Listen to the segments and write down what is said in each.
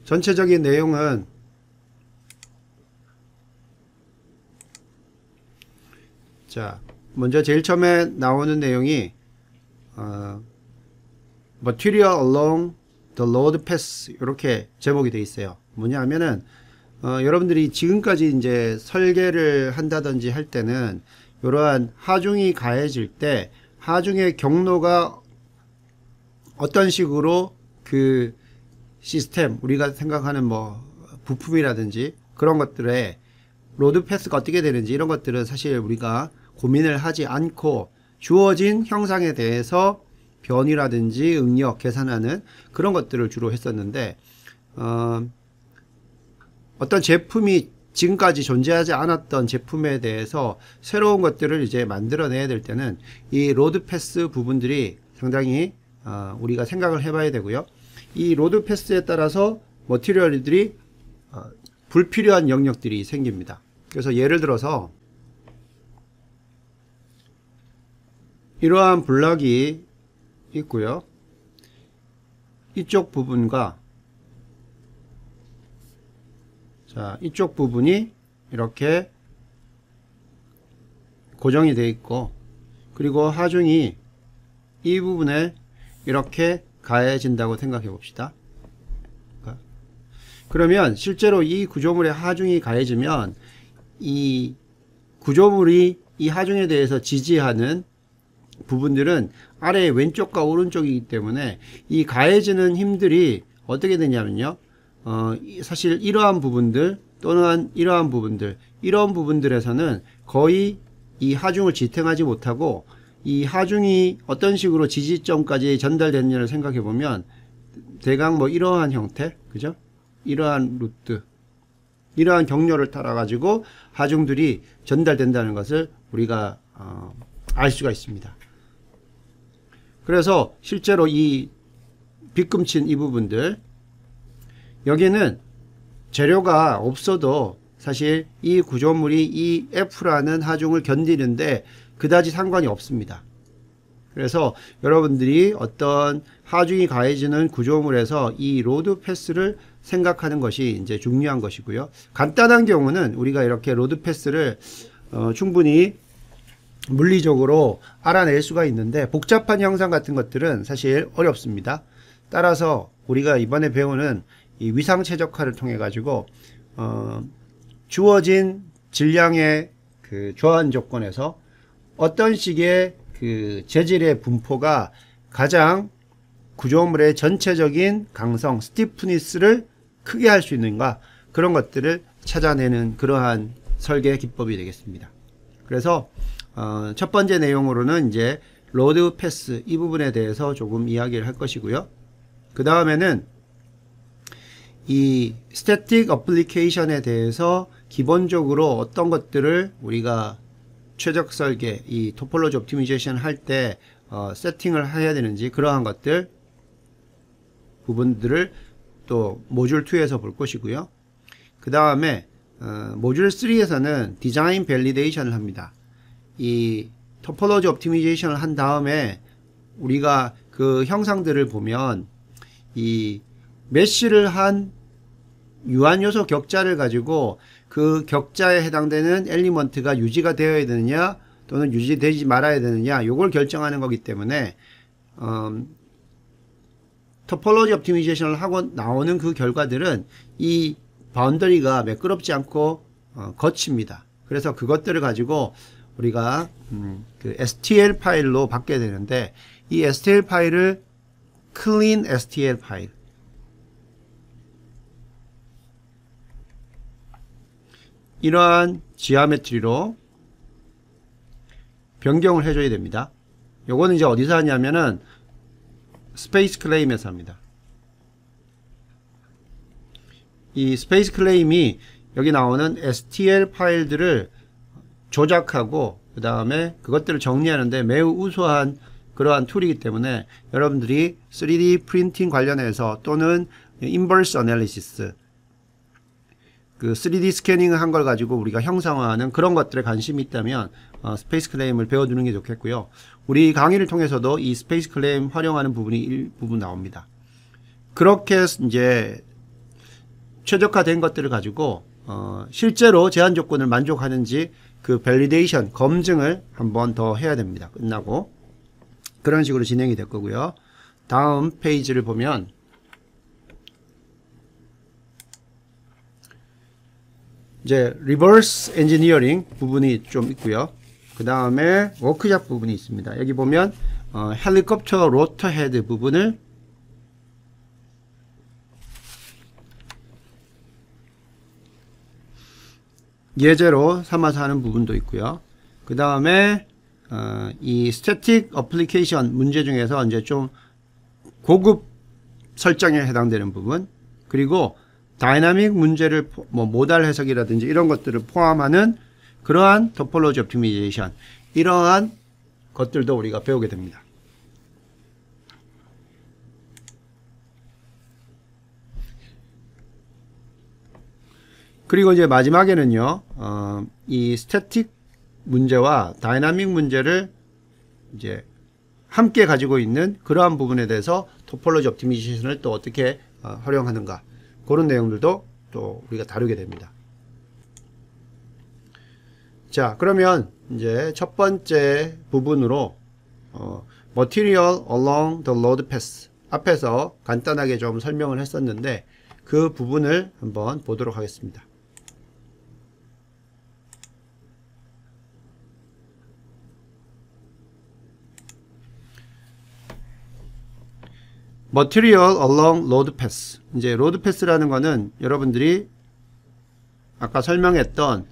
전체적인 내용은 자, 먼저 제일 처음에 나오는 내용이 Material along the load path 이렇게 제목이 되어 있어요. 뭐냐 하면은 여러분들이 지금까지 이제 설계를 한다든지 할 때는 이러한 하중이 가해질 때 하중의 경로가 어떤 식으로 그 시스템 우리가 생각하는 뭐 부품이라든지 그런 것들의 로드 패스가 어떻게 되는지 이런 것들은 사실 우리가 고민을 하지 않고 주어진 형상에 대해서 변이라든지 응력 계산하는 그런 것들을 주로 했었는데 어떤 제품이 지금까지 존재하지 않았던 제품에 대해서 새로운 것들을 이제 만들어내야 될 때는 이 로드 패스 부분들이 상당히 우리가 생각을 해봐야 되고요. 이 로드 패스에 따라서 머티리얼들이 불필요한 영역들이 생깁니다. 그래서 예를 들어서 이러한 블럭이 있고요. 이쪽 부분과 자, 이쪽 부분이 이렇게 고정이 되어 있고 그리고 하중이 이 부분에 이렇게 가해진다고 생각해 봅시다. 그러면 실제로 이 구조물의 하중이 가해지면 이 구조물이 이 하중에 대해서 지지하는 부분들은 아래 왼쪽과 오른쪽이기 때문에 이 가해지는 힘들이 어떻게 되냐면요. 사실 이러한 부분들 또는 이러한 부분들 이런 부분들에서는 거의 이 하중을 지탱하지 못하고 이 하중이 어떤 식으로 지지점까지 전달됐냐를 생각해 보면 대강 뭐 이러한 형태 그죠? 이러한 루트 이러한 경로를 따라 가지고 하중들이 전달된다는 것을 우리가 알 수가 있습니다. 그래서 실제로 이 빗금친 이 부분들 여기는 재료가 없어도 사실 이 구조물이 이 F라는 하중을 견디는데 그다지 상관이 없습니다. 그래서 여러분들이 어떤 하중이 가해지는 구조물에서 이 로드 패스를 생각하는 것이 이제 중요한 것이고요. 간단한 경우는 우리가 이렇게 로드 패스를 충분히 물리적으로 알아낼 수가 있는데 복잡한 형상 같은 것들은 사실 어렵습니다. 따라서 우리가 이번에 배우는 이 위상 최적화를 통해 가지고 주어진 질량의 그 조환 조건에서 어떤 식의 그 재질의 분포가 가장 구조물의 전체적인 강성 스티프니스를 크게 할 수 있는가 그런 것들을 찾아내는 그러한 설계 기법이 되겠습니다. 그래서 첫 번째 내용으로는 이제 로드 패스 이 부분에 대해서 조금 이야기를 할 것이고요. 그 다음에는 이 스태틱 어플리케이션에 대해서 기본적으로 어떤 것들을 우리가 최적 설계 이 토폴로지 옵티미제이션 할 때 세팅을 해야 되는지 그러한 것들 부분들을 또 모듈 2에서 볼 것이고요. 그 다음에 모듈 3에서는 디자인 밸리데이션을 합니다. 이 토폴로지 옵티미제이션을 한 다음에 우리가 그 형상들을 보면 이 메쉬를 한 유한 요소 격자를 가지고 그 격자에 해당되는 엘리먼트가 유지가 되어야 되느냐 또는 유지되지 말아야 되느냐 요걸 결정하는 거기 때문에 토폴로지 옵티미제이션을 하고 나오는 그 결과들은 이 바운더리가 매끄럽지 않고 거칩니다. 그래서 그것들을 가지고 우리가 그 STL 파일로 받게 되는데 이 STL 파일을 clean STL 파일 이러한 지오메트리로 변경을 해줘야 됩니다. 요거는 이제 어디서 하냐면은 스페이스 클레임에서 합니다. 이 스페이스 클레임이 여기 나오는 STL 파일들을 조작하고 그 다음에 그것들을 정리하는데 매우 우수한 그러한 툴이기 때문에 여러분들이 3D 프린팅 관련해서 또는 인버스 어널리시스 그 3D 스캐닝을 한 걸 가지고 우리가 형상화하는 그런 것들에 관심이 있다면 스페이스 클레임을 배워두는 게 좋겠고요. 우리 강의를 통해서도 이 스페이스 클레임 활용하는 부분이 일부분 나옵니다. 그렇게 이제 최적화된 것들을 가지고 실제로 제한 조건을 만족하는지 그 밸리데이션 검증을 한번 더 해야 됩니다. 끝나고 그런 식으로 진행이 될 거고요. 다음 페이지를 보면 이제 리버스 엔지니어링 부분이 좀 있고요. 그 다음에 워크샵 부분이 있습니다. 여기 보면 헬리콥터 로터 헤드 부분을 예제로 삼아서 하는 부분도 있고요. 그 다음에 이 스태틱 어플리케이션 문제 중에서 이제 좀 고급 설정에 해당되는 부분, 그리고 다이나믹 문제를 뭐 모달 해석이라든지 이런 것들을 포함하는 그러한 토폴로지 옵티미제이션, 이러한 것들도 우리가 배우게 됩니다. 그리고 이제 마지막에는요, 이 스태틱 문제와 다이나믹 문제를 이제 함께 가지고 있는 그러한 부분에 대해서 토폴로지 옵티미제이션을 또 어떻게 활용하는가, 그런 내용들도 또 우리가 다루게 됩니다. 자, 그러면 이제 첫 번째 부분으로 Material along the load path, 앞에서 간단하게 좀 설명을 했었는데 그 부분을 한번 보도록 하겠습니다. Material along load path. 이제 load path라는 거는 여러분들이 아까 설명했던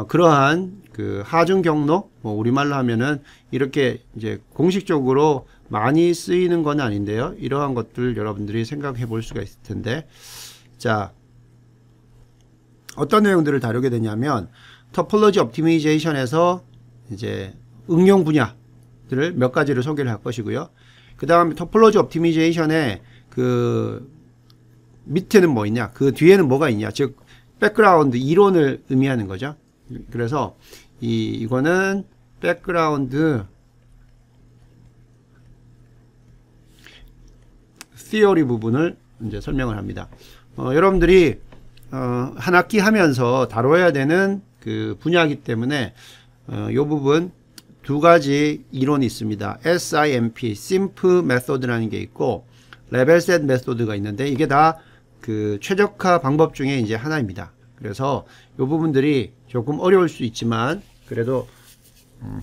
그러한 그 하중 경로, 뭐 우리말로 하면은 이렇게 이제 공식적으로 많이 쓰이는 건 아닌데요. 이러한 것들 여러분들이 생각해 볼 수가 있을 텐데, 자, 어떤 내용들을 다루게 되냐면 토폴로지 옵티미제이션에서 이제 응용 분야들을 몇 가지를 소개를 할 것이고요. 그 다음에 토폴로지 옵티미제이션의 그 밑에는 뭐 있냐, 그 뒤에는 뭐가 있냐, 즉 백그라운드 이론을 의미하는 거죠. 그래서 이거는 백그라운드 시어리 부분을 이제 설명을 합니다. 여러분들이 한 학기 하면서 다뤄야 되는 그 분야이기 때문에 이 부분 두 가지 이론이 있습니다. SIMP, SIMP 메소드라는 게 있고 레벨셋 메소드가 있는데 이게 다 그 최적화 방법 중에 이제 하나입니다. 그래서 이 부분들이 조금 어려울 수 있지만 그래도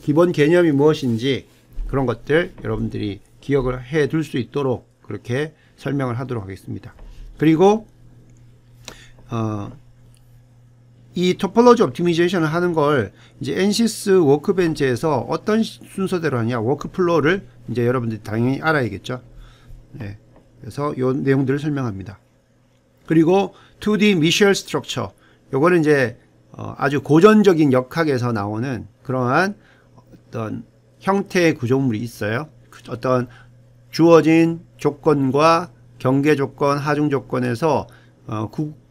기본 개념이 무엇인지 그런 것들 여러분들이 기억을 해 둘 수 있도록 그렇게 설명을 하도록 하겠습니다. 그리고 이 토폴로지 옵티미제이션을 하는 걸 이제 엔시스 워크벤치에서 어떤 순서대로 하냐, 워크플로우를 이제 여러분들이 당연히 알아야겠죠. 네. 그래서 요 내용들을 설명합니다. 그리고 2D Visual Structure, 요거는 이제 아주 고전적인 역학에서 나오는 그러한 어떤 형태의 구조물이 있어요. 어떤 주어진 조건과 경계 조건, 하중 조건에서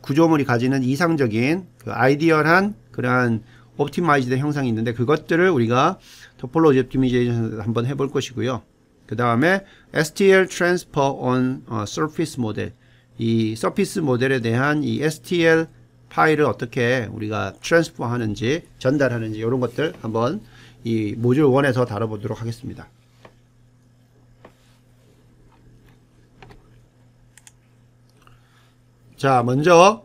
구조물이 가지는 이상적인 그 아이디얼한 그러한 옵티마이즈드 형상이 있는데 그것들을 우리가 토폴로지 옵티미제이션을 한번 해볼 것이고요. 그 다음에 STL Transfer on Surface Model, 이 서피스 모델에 대한 이 STL 파일을 어떻게 우리가 트랜스퍼 하는지, 전달하는지 이런 것들 한번 이 모듈 1에서 다뤄보도록 하겠습니다. 자, 먼저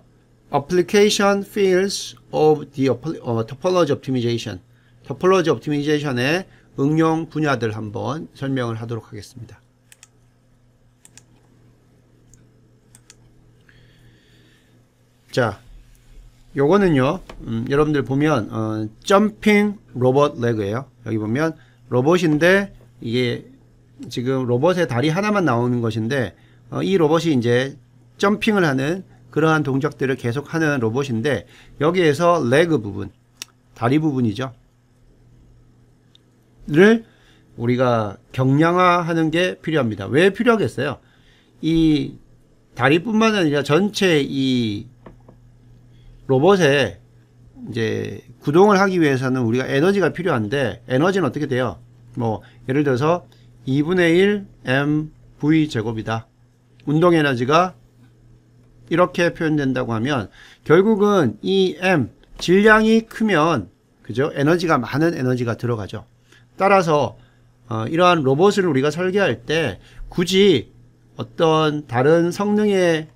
Application Fields of the Topology Optimization, 토폴로지 옵티미제이션의 응용 분야들 한번 설명을 하도록 하겠습니다. 자, 요거는요, 여러분들 보면 점핑 로봇 레그예요. 여기 보면 로봇인데 이게 지금 로봇의 다리 하나만 나오는 것인데 이 로봇이 이제 점핑을 하는 그러한 동작들을 계속하는 로봇인데 여기에서 레그 부분, 다리 부분이죠. 를 우리가 경량화하는 게 필요합니다. 왜 필요하겠어요? 이 다리뿐만 아니라 전체 이 로봇에 이제 구동을 하기 위해서는 우리가 에너지가 필요한데 에너지는 어떻게 돼요? 뭐 예를 들어서 2분의 1 mv 제곱이다. 운동 에너지가 이렇게 표현된다고 하면 결국은 이 M 질량이 크면 그죠? 에너지가 많은 에너지가 들어가죠. 따라서 이러한 로봇을 우리가 설계할 때 굳이 어떤 다른 성능에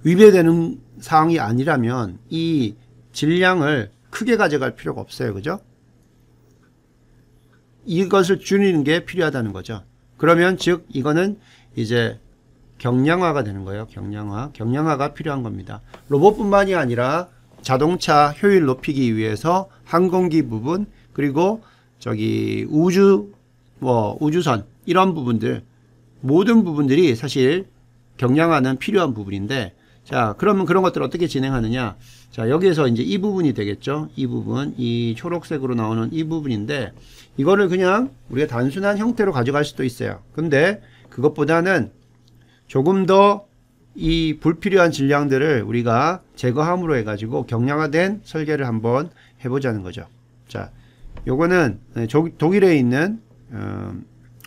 위배되는 사항이 아니라면 이 질량을 크게 가져갈 필요가 없어요. 그죠? 이것을 줄이는 게 필요하다는 거죠. 그러면 즉 이거는 이제 경량화가 되는 거예요. 경량화가 필요한 겁니다. 로봇뿐만이 아니라 자동차 효율 높이기 위해서 항공기 부분 그리고 저기 우주선 이런 부분들 모든 부분들이 사실 경량화는 필요한 부분인데 자 그러면 그런 것들을 어떻게 진행하느냐 자 여기에서 이제 이 부분이 되겠죠. 이 부분 이 초록색으로 나오는 이 부분인데 이거를 그냥 우리가 단순한 형태로 가져갈 수도 있어요. 근데 그것보다는 조금 더 이 불필요한 질량들을 우리가 제거함으로 해가지고 경량화된 설계를 한번 해보자는 거죠. 자, 요거는 독일에 있는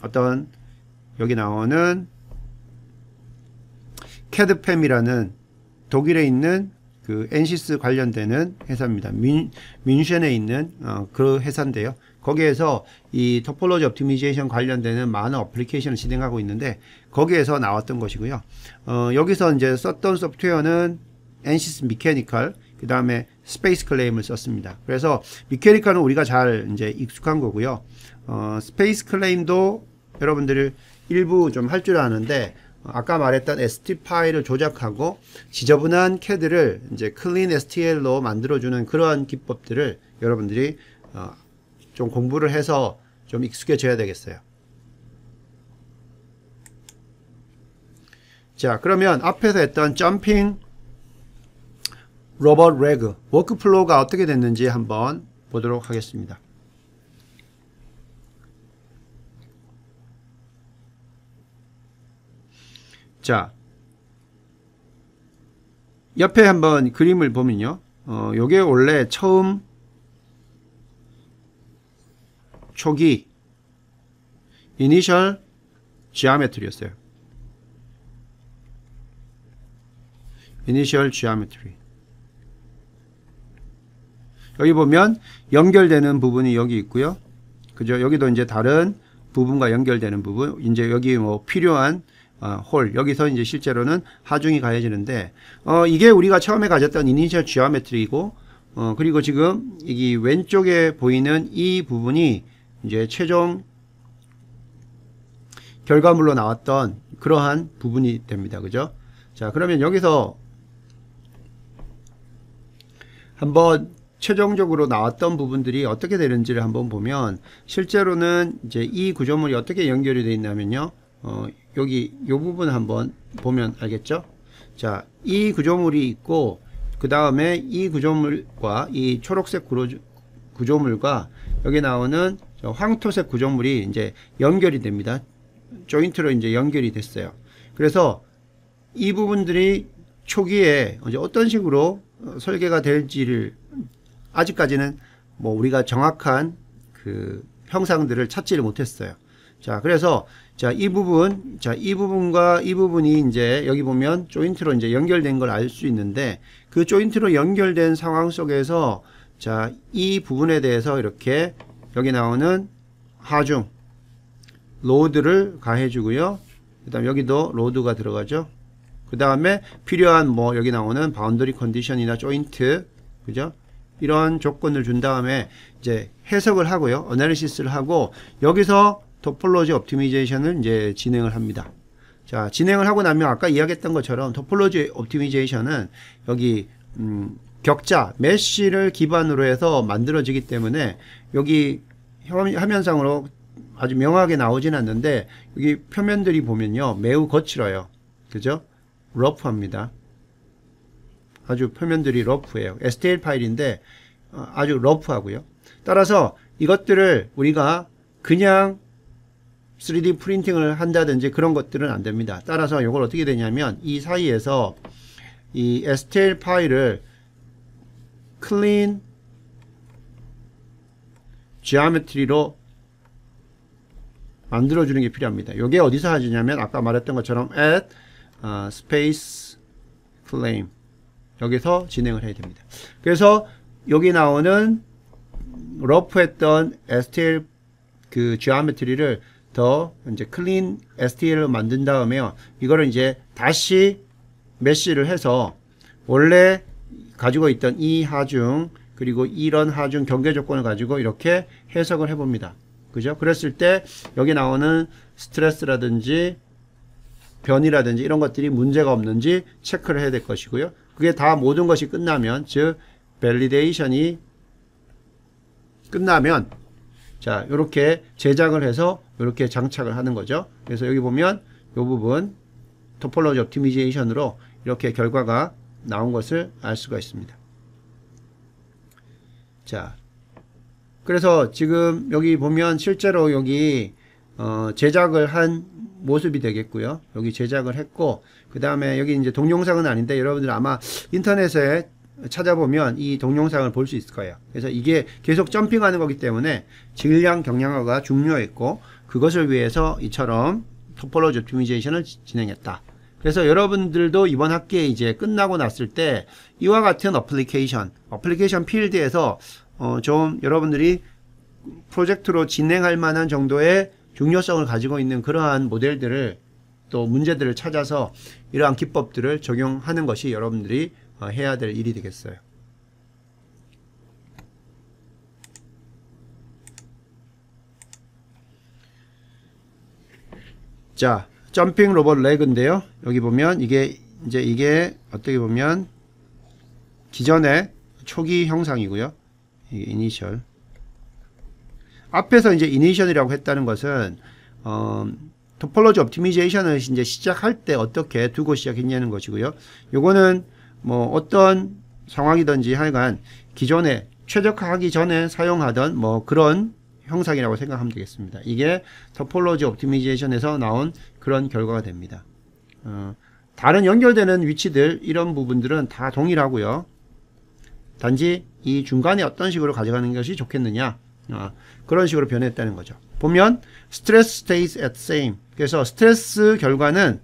어떤 여기 나오는 캐드팸이라는 독일에 있는 그 엔시스 관련되는 회사입니다. 뮌헨에 있는 그 회사인데요. 거기에서 이 토폴로지 옵티미제이션 관련되는 많은 어플리케이션을 진행하고 있는데 거기에서 나왔던 것이고요. 여기서 이제 썼던 소프트웨어는 엔시스 미케니컬 그 다음에 스페이스 클레임을 썼습니다. 그래서 미케니컬은 우리가 잘 이제 익숙한 거고요. 스페이스 클레임도 여러분들이 일부 좀 할 줄 아는데 아까 말했던 ST 파일을 조작하고 지저분한 CAD를 이제 클린 STL로 만들어주는 그러한 기법들을 여러분들이 좀 공부를 해서 좀 익숙해져야 되겠어요. 자, 그러면 앞에서 했던 점핑 로봇 레그 워크플로우가 어떻게 됐는지 한번 보도록 하겠습니다. 자, 옆에 한번 그림을 보면요. 요게 원래 처음 초기 이니셜 지오메트리였어요. 이니셜 지오메트리. 여기 보면 연결되는 부분이 여기 있고요. 그죠? 여기도 이제 다른 부분과 연결되는 부분. 이제 여기 뭐 필요한 홀 여기서 이제 실제로는 하중이 가해지는데 이게 우리가 처음에 가졌던 이니셜 지오메트리이고 그리고 지금 이 왼쪽에 보이는 이 부분이 이제 최종 결과물로 나왔던 그러한 부분이 됩니다. 그죠? 자, 그러면 여기서 한번 최종적으로 나왔던 부분들이 어떻게 되는지를 한번 보면 실제로는 이제 이 구조물이 어떻게 연결이 되어 있냐면요. 여기 이 부분 한번 보면 알겠죠? 자, 이 구조물이 있고 그 다음에 이 구조물과 이 초록색 구조물과 여기 나오는 황토색 구조물이 이제 연결이 됩니다. 조인트로 이제 연결이 됐어요. 그래서 이 부분들이 초기에 이제 어떤 식으로 설계가 될지를 아직까지는 뭐 우리가 정확한 그 형상들을 찾지를 못했어요. 자, 그래서 이 부분과 이 부분이 이제 여기 보면 조인트로 이제 연결된 걸 알 수 있는데 그 조인트로 연결된 상황 속에서 자, 이 부분에 대해서 이렇게 여기 나오는 하중 로드를 가해 주고요. 그다음 여기도 로드가 들어가죠. 그 다음에 필요한 뭐 여기 나오는 바운더리 컨디션이나 조인트 그죠? 이런 조건을 준 다음에 이제 해석을 하고요. 어널리시스를 하고 여기서 토폴로지 옵티미제이션을 이제 진행을 합니다. 자, 진행을 하고 나면 아까 이야기했던 것처럼 토폴로지 옵티미제이션은 여기 격자, 메쉬를 기반으로 해서 만들어지기 때문에 여기 화면상으로 아주 명확하게 나오진 않는데 여기 표면들이 보면요. 매우 거칠어요. 그죠? 러프합니다. 아주 표면들이 러프해요. STL 파일인데 아주 러프하고요. 따라서 이것들을 우리가 그냥 3D 프린팅을 한다든지 그런 것들은 안 됩니다. 따라서 이걸 어떻게 되냐면 이 사이에서 이 STL 파일을 클린 지오메트리로 만들어주는 게 필요합니다. 이게 어디서 하냐면 아까 말했던 것처럼 at space 클레임 여기서 진행을 해야 됩니다. 그래서 여기 나오는 러프했던 STL 그 지오메트리를 더 이제 클린 STL로 만든 다음에요. 이거를 이제 다시 메쉬를 해서 원래 가지고 있던 이 하중 그리고 이런 하중 경계 조건을 가지고 이렇게 해석을 해봅니다. 그죠? 그랬을 때 여기 나오는 스트레스라든지 변이라든지 이런 것들이 문제가 없는지 체크를 해야 될 것이고요. 그게 다 모든 것이 끝나면 즉 밸리데이션이 끝나면 자 이렇게 제작을 해서 이렇게 장착을 하는 거죠. 그래서 여기 보면 이 부분 토폴로지 옵티미제이션으로 이렇게 결과가 나온 것을 알 수가 있습니다. 자, 그래서 지금 여기 보면 실제로 여기 제작을 한 모습이 되겠고요. 여기 제작을 했고 그 다음에 여기 이제 동영상은 아닌데 여러분들 아마 인터넷에 찾아보면 이 동영상을 볼 수 있을 거예요. 그래서 이게 계속 점핑하는 거기 때문에 질량 경량화가 중요했고 그것을 위해서 이처럼 토폴로지 옵티미제이션을 진행했다. 그래서 여러분들도 이번 학기에 이제 끝나고 났을 때 이와 같은 어플리케이션 필드에서 좀 여러분들이 프로젝트로 진행할 만한 정도의 중요성을 가지고 있는 그러한 모델들을 또 문제들을 찾아서 이러한 기법들을 적용하는 것이 여러분들이 해야 될 일이 되겠어요. 자, 점핑 로봇 레그인데요. 여기 보면 이게 어떻게 보면 기존의 초기 형상이고요. 이게 이니셜. 앞에서 이제 이니셜이라고 했다는 것은 토폴로지 옵티미제이션을 이제 시작할 때 어떻게 두고 시작했냐는 것이고요. 요거는 뭐 어떤 상황이든지 하여간 기존에 최적화하기 전에 사용하던 뭐 그런 형상이라고 생각하면 되겠습니다. 이게 토폴로지 옵티미제이션에서 나온 그런 결과가 됩니다. 다른 연결되는 위치들 이런 부분들은 다 동일하고요. 단지 이 중간에 어떤 식으로 가져가는 것이 좋겠느냐 그런 식으로 변했다는 거죠. 보면 stress stays at same. 그래서 스트레스 결과는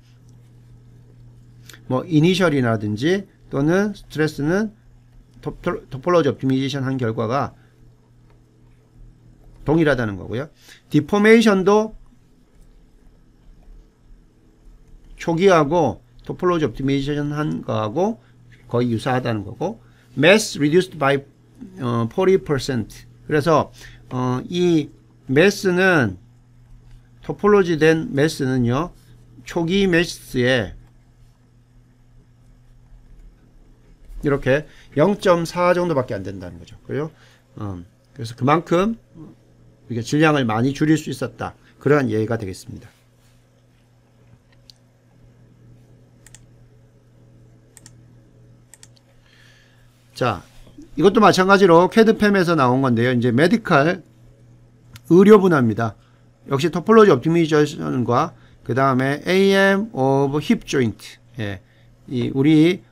뭐 이니셜이라든지 또는 스트레스는 토폴로지 옵티미제이션 한 결과가 동일하다는 거고요. 디포메이션도 초기하고 토폴로지 옵티미제이션 한 거하고 거의 유사하다는 거고 mass reduced by 40%. 그래서 이 매스는 토폴로지 된 매스는요 초기 매스에 이렇게 0.4 정도밖에 안 된다는 거죠. 그래서 그만큼 이게 질량을 많이 줄일 수 있었다. 그러한 예가 되겠습니다. 자, 이것도 마찬가지로 캐드팸에서 나온 건데요. 이제 메디칼 의료 분야입니다. 역시 토폴로지 옵티미제이션과 그 다음에 AM of hip joint. 예. 이 우리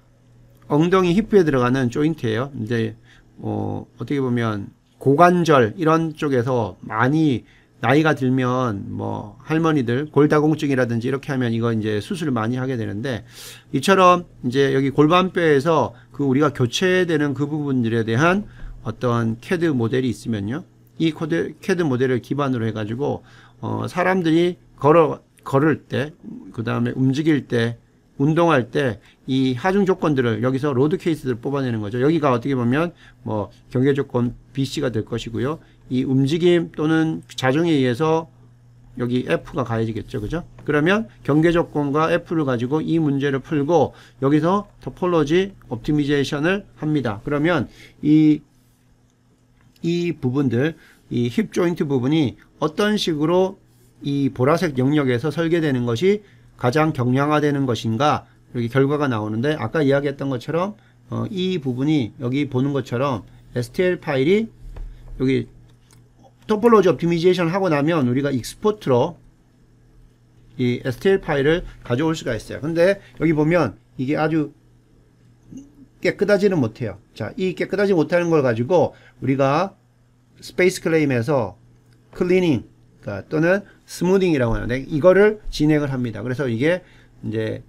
엉덩이 힙에 들어가는 조인트예요. 이제 어떻게 보면 고관절 이런 쪽에서 많이 나이가 들면 뭐 할머니들 골다공증이라든지 이렇게 하면 이거 이제 수술을 많이 하게 되는데 이처럼 이제 여기 골반뼈에서 그 우리가 교체되는 그 부분들에 대한 어떤 CAD 모델이 있으면요. 이 CAD 모델을 기반으로 해가지고 사람들이 걸을 때, 그 다음에 움직일 때, 운동할 때 이 하중 조건들을 여기서 로드 케이스들을 뽑아내는 거죠. 여기가 어떻게 보면 뭐 경계 조건 BC가 될 것이고요. 이 움직임 또는 자중에 의해서 여기 F가 가해지겠죠. 그죠? 그러면 경계 조건과 F를 가지고 이 문제를 풀고 여기서 토폴로지 옵티미제이션을 합니다. 그러면 이 부분들, 이 힙 조인트 부분이 어떤 식으로 이 보라색 영역에서 설계되는 것이 가장 경량화되는 것인가 여기 결과가 나오는데 아까 이야기했던 것처럼 이 부분이 여기 보는 것처럼 STL 파일이 여기 토폴로지 옵티미제이션 하고 나면 우리가 익스포트로 이 STL 파일을 가져올 수가 있어요. 근데 여기 보면 이게 아주 깨끗하지는 못해요. 자, 이 깨끗하지 못하는 걸 가지고 우리가 스페이스 클레임에서 클리닝 또는 스무딩이라고 하는데 이거를 진행을 합니다. 그래서 이게 이제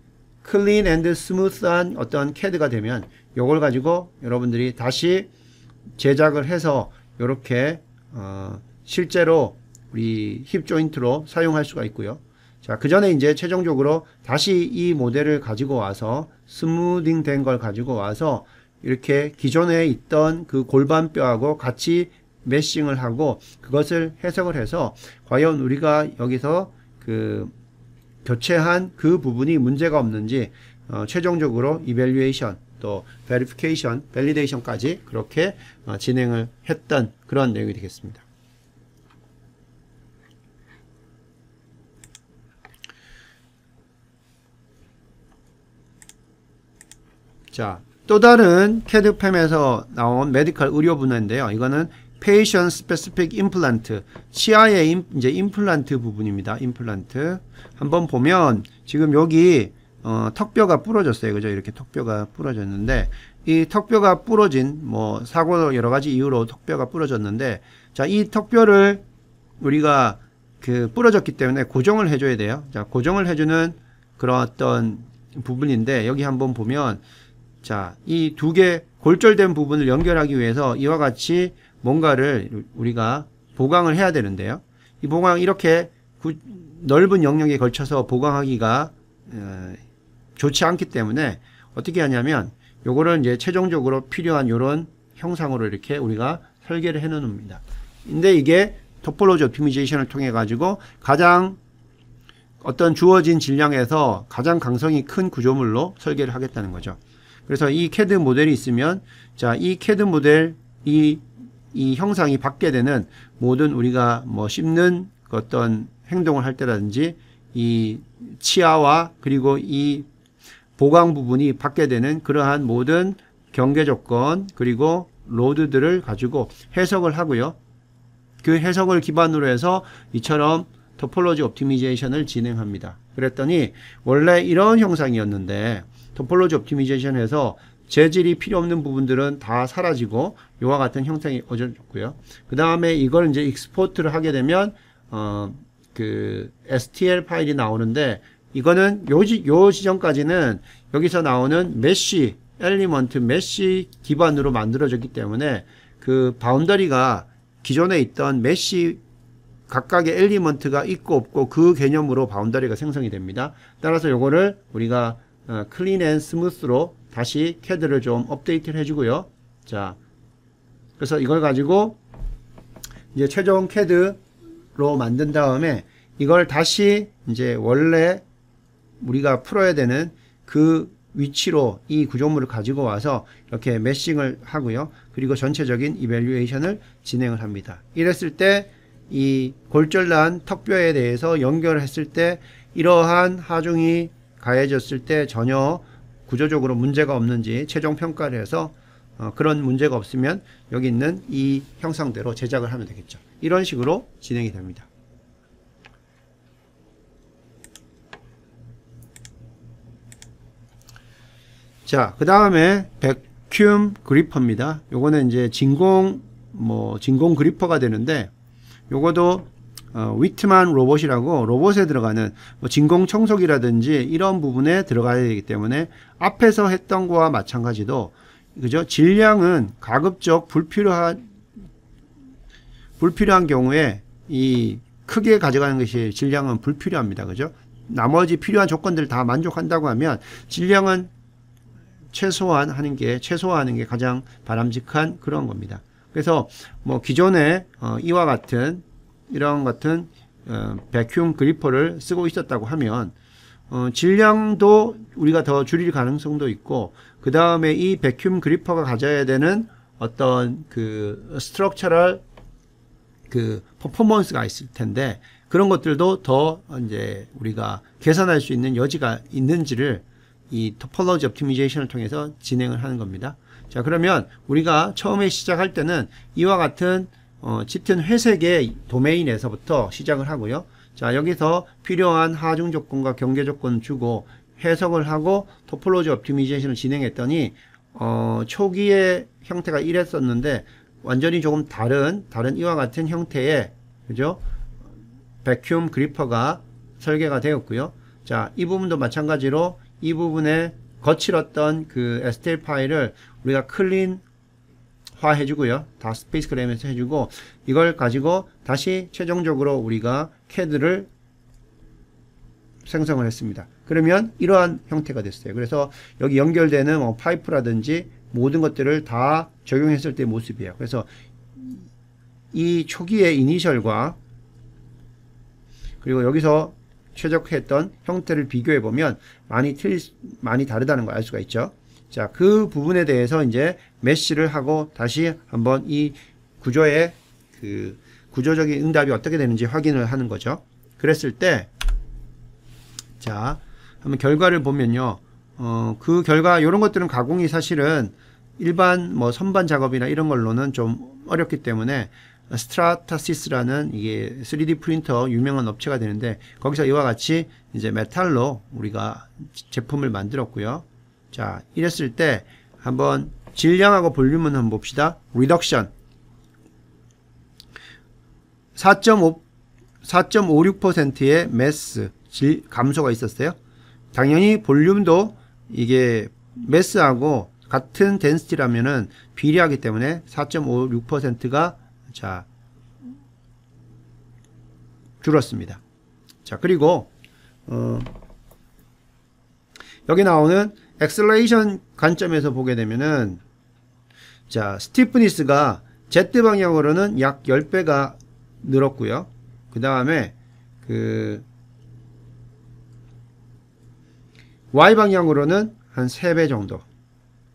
클린 앤드 스무스한 어떤 CAD가 되면 요걸 가지고 여러분들이 다시 제작을 해서 요렇게 실제로 우리 힙 조인트로 사용할 수가 있고요. 자, 그 전에 이제 최종적으로 다시 이 모델을 가지고 와서 스무딩 된 걸 가지고 와서 이렇게 기존에 있던 그 골반뼈하고 같이 매싱을 하고 그것을 해석을 해서 과연 우리가 여기서 그 교체한 그 부분이 문제가 없는지 최종적으로 이밸류에이션 또 베리피케이션, 밸리데이션까지 그렇게 진행을 했던 그런 내용이 되겠습니다. 자, 또 다른 CAD-PAM에서 나온 메디컬 의료 분야인데요. 이거는 Patient Specific Implant, 치아의 이제 임플란트 부분입니다. 임플란트. 한번 보면 지금 여기 턱뼈가 부러졌어요. 그죠? 이렇게 턱뼈가 부러졌는데 이 턱뼈가 부러진 뭐 사고 여러 가지 이유로 턱뼈가 부러졌는데 자, 이 턱뼈를 우리가 그 부러졌기 때문에 고정을 해줘야 돼요. 자, 고정을 해주는 그런 어떤 부분인데 여기 한번 보면 자, 이 두 개 골절된 부분을 연결하기 위해서 이와 같이 뭔가를 우리가 보강을 해야 되는데요. 이 보강 이렇게 넓은 영역에 걸쳐서 보강하기가 좋지 않기 때문에 어떻게 하냐면 요거를 이제 최종적으로 필요한 요런 형상으로 이렇게 우리가 설계를 해 놓습니다. 근데 이게 토폴로지 옵티미제이션을 통해 가지고 가장 어떤 주어진 질량에서 가장 강성이 큰 구조물로 설계를 하겠다는 거죠. 그래서 이 CAD 모델이 있으면 자, 이 CAD 모델 이 형상이 받게 되는 모든 우리가 뭐 씹는 어떤 행동을 할 때라든지 이 치아와 그리고 이 보강 부분이 받게 되는 그러한 모든 경계 조건 그리고 로드들을 가지고 해석을 하고요. 그 해석을 기반으로 해서 이처럼 토폴로지 옵티미제이션을 진행합니다. 그랬더니 원래 이런 형상이었는데 토폴로지 옵티미제이션에서 재질이 필요 없는 부분들은 다 사라지고 이와 같은 형상이 얻어졌고요. 그 다음에 이걸 이제 익스포트를 하게 되면 그 STL 파일이 나오는데 이거는 요 지점까지는 여기서 나오는 메쉬 엘리먼트 메쉬 기반으로 만들어졌기 때문에 그 바운더리가 기존에 있던 메쉬 각각의 엘리먼트가 있고 없고 그 개념으로 바운더리가 생성이 됩니다. 따라서 요거를 우리가 클린 앤 스무스로 다시 CAD를 좀 업데이트를 해주고요. 자, 그래서 이걸 가지고 이제 최종 CAD로 만든 다음에 이걸 다시 이제 원래 우리가 풀어야 되는 그 위치로 이 구조물을 가지고 와서 이렇게 매싱을 하고요. 그리고 전체적인 이밸류에이션을 진행을 합니다. 이랬을 때 이 골절난 턱뼈에 대해서 연결을 했을 때 이러한 하중이 가해졌을 때 전혀 구조적으로 문제가 없는지 최종 평가를 해서 그런 문제가 없으면 여기 있는 이 형상대로 제작을 하면 되겠죠. 이런 식으로 진행이 됩니다. 자, 그 다음에 백큐um 그리퍼입니다. 요거는 이제 진공 그리퍼가 되는데 요거도 위트만 로봇이라고 로봇에 들어가는 진공 청소기라든지 이런 부분에 들어가야 되기 때문에 앞에서 했던 거와 마찬가지도 그죠? 질량은 가급적 불필요한 경우에 이 크게 가져가는 것이 질량은 불필요합니다. 그죠? 나머지 필요한 조건들을 다 만족한다고 하면 질량은 최소화하는 게 가장 바람직한 그런 겁니다. 그래서 뭐 기존에 이와 같은 이런 같은 백큐um 그리퍼를 쓰고 있었다고 하면 질량도 우리가 더 줄일 가능성도 있고 그 다음에 이 백큐um 그리퍼가 가져야 되는 어떤 그 스트럭처럴 그 퍼포먼스가 있을 텐데 그런 것들도 더 이제 우리가 개선할 수 있는 여지가 있는지를 이 토폴로지 옵티미제이션을 통해서 진행을 하는 겁니다. 자, 그러면 우리가 처음에 시작할 때는 이와 같은 짙은 회색의 도메인에서부터 시작을 하고요. 자, 여기서 필요한 하중 조건과 경계 조건을 주고 해석을 하고 토폴로지 옵티미제이션을 진행했더니 초기의 형태가 이랬었는데 완전히 조금 다른 이와 같은 형태의 그죠? 백큐um 그리퍼가 설계가 되었고요. 자, 이 부분도 마찬가지로 이 부분에 거칠었던 그 STL 파일을 우리가 클린화 해주고요. 다 스페이스 그램에서 해주고, 이걸 가지고 다시 최종적으로 우리가 CAD를 생성을 했습니다. 그러면 이러한 형태가 됐어요. 그래서 여기 연결되는 뭐 파이프라든지 모든 것들을 다 적용했을 때 모습이에요. 그래서 이 초기의 이니셜과 그리고 여기서 최적화했던 형태를 비교해 보면 많이 다르다는 걸 알 수가 있죠. 자, 그 부분에 대해서 이제 메쉬를 하고 다시 한번 이 구조의 그 구조적인 응답이 어떻게 되는지 확인을 하는 거죠. 그랬을 때, 자, 한번 결과를 보면요. 그 결과, 요런 것들은 가공이 사실은 일반 뭐 선반 작업이나 이런 걸로는 좀 어렵기 때문에 스트라타시스라는 이게 3D 프린터 유명한 업체가 되는데, 거기서 이와 같이 이제 메탈로 우리가 제품을 만들었고요. 자, 이랬을 때 한번 질량하고 볼륨은 한번 봅시다. 리덕션 4.56%의 매스 감소가 있었어요. 당연히 볼륨도 이게 매스하고 같은 덴시티라면은 비례하기 때문에 4.56%가 자 줄었습니다. 자, 그리고 여기 나오는 엑셀레이션 관점에서 보게 되면은, 자, 스티프니스가 Z 방향으로는 약 10배가 늘었고요. 그 다음에 그 Y 방향으로는 한 3배 정도.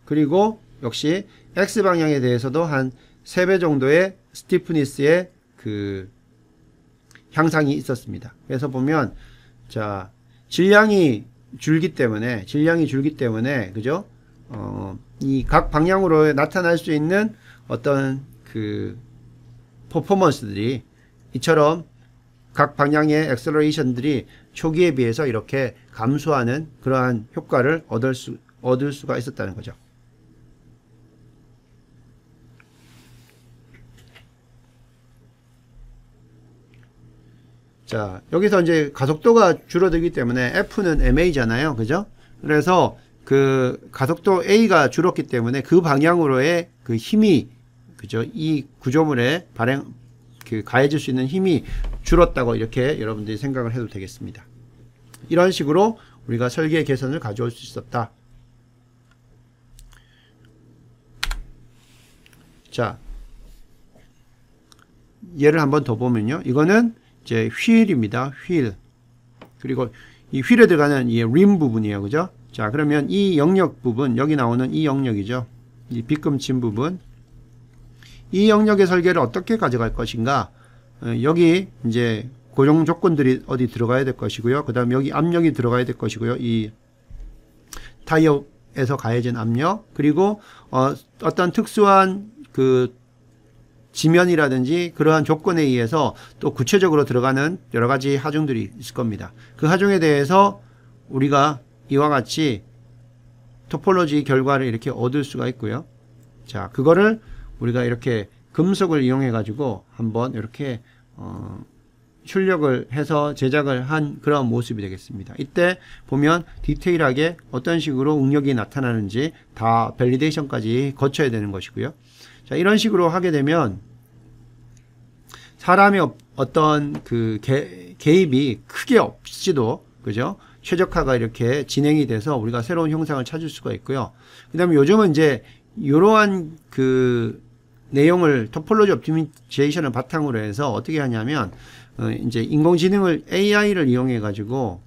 그리고 역시 X 방향에 대해서도 한 3배 정도의 스티프니스의 그 향상이 있었습니다. 그래서 보면, 자, 질량이 줄기 때문에, 그죠? 이 각 방향으로 나타날 수 있는 어떤 그 퍼포먼스들이 이처럼 각 방향의 엑셀러레이션들이 초기에 비해서 이렇게 감소하는 그러한 효과를 얻을 수가 있었다는 거죠. 자, 여기서 이제 가속도가 줄어들기 때문에 F는 MA잖아요. 그죠? 그래서 그 가속도 A가 줄었기 때문에 그 방향으로의 그 힘이, 그죠? 이 구조물에 가해질 수 있는 힘이 줄었다고 이렇게 여러분들이 생각을 해도 되겠습니다. 이런 식으로 우리가 설계 개선을 가져올 수 있었다. 자, 예를 한번 더 보면요. 이거는 이제 휠입니다. 휠. 그리고 이 휠에 들어가는 이 림 부분이에요. 그죠? 자, 그러면 이 영역 부분, 여기 나오는 이 영역이죠. 이 빗금친 부분. 이 영역의 설계를 어떻게 가져갈 것인가? 여기 이제 고정 조건들이 어디 들어가야 될 것이고요. 그 다음에 여기 압력이 들어가야 될 것이고요. 이 타이어에서 가해진 압력. 그리고 어떤 특수한 그 지면이라든지 그러한 조건에 의해서 또 구체적으로 들어가는 여러 가지 하중들이 있을 겁니다. 그 하중에 대해서 우리가 이와 같이 토폴로지 결과를 이렇게 얻을 수가 있고요. 자, 그거를 우리가 이렇게 금속을 이용해 가지고 한번 이렇게 출력을 해서 제작을 한 그런 모습이 되겠습니다. 이때 보면 디테일하게 어떤 식으로 응력이 나타나는지 다 밸리데이션까지 거쳐야 되는 것이고요. 자, 이런 식으로 하게 되면 사람의 어떤 그 개입이 크게 없이도, 그죠? 최적화가 이렇게 진행이 돼서 우리가 새로운 형상을 찾을 수가 있고요. 그 다음에 요즘은 이제 이러한 그 내용을 토폴로지 옵티미제이션을 바탕으로 해서 어떻게 하냐면 이제 인공지능을 AI를 이용해 가지고